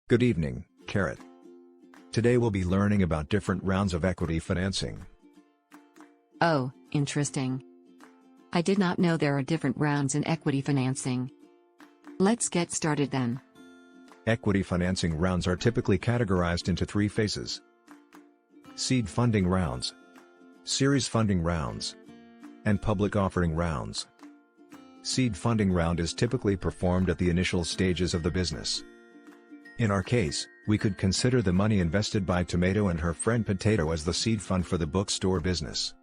Good evening, Carrot. Today we'll be learning about different rounds of equity financing. Oh, interesting. I did not know there are different rounds in equity financing. Let's get started then. Equity financing rounds are typically categorized into three phases: seed funding rounds, series funding rounds, and public offering rounds. Seed funding round is typically performed at the initial stages of the business. In our case, we could consider the money invested by Tomato and her friend Potato as the seed fund for the bookstore business.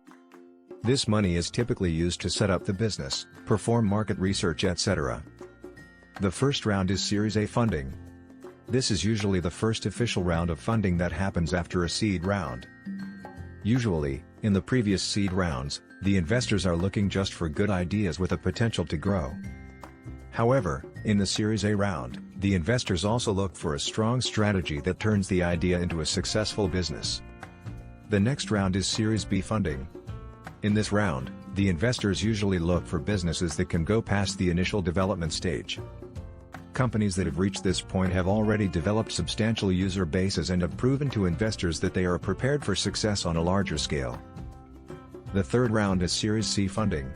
This money is typically used to set up the business, perform market research, etc. The first round is Series A funding. This is usually the first official round of funding that happens after a seed round. Usually, in the previous seed rounds, the investors are looking just for good ideas with a potential to grow. However, in the Series A round, the investors also look for a strong strategy that turns the idea into a successful business. The next round is Series B funding. In this round, the investors usually look for businesses that can go past the initial development stage. Companies that have reached this point have already developed substantial user bases and have proven to investors that they are prepared for success on a larger scale. The third round is Series C funding.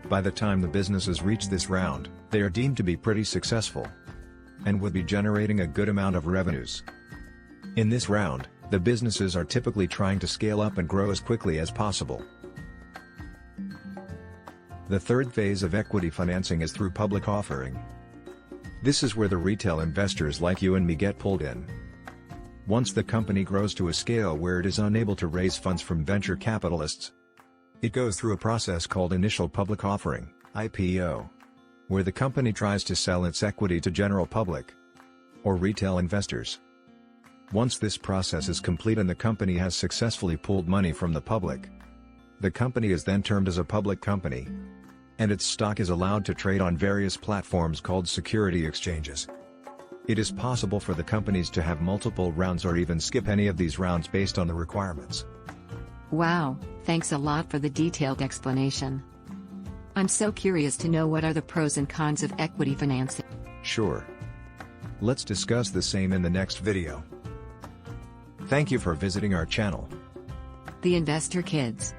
By the time the businesses reach this round, they are deemed to be pretty successful and would be generating a good amount of revenues. In this round, the businesses are typically trying to scale up and grow as quickly as possible. The third phase of equity financing is through public offering. This is where the retail investors like you and me get pulled in. Once the company grows to a scale where it is unable to raise funds from venture capitalists, it goes through a process called initial public offering, IPO, where the company tries to sell its equity to general public or retail investors. Once this process is complete and the company has successfully pulled money from the public, the company is then termed as a public company, and its stock is allowed to trade on various platforms called security exchanges. It is possible for the companies to have multiple rounds or even skip any of these rounds based on the requirements. Wow, thanks a lot for the detailed explanation. I'm so curious to know what are the pros and cons of equity financing. Sure. Let's discuss the same in the next video. Thank you for visiting our channel. The Investor Kids.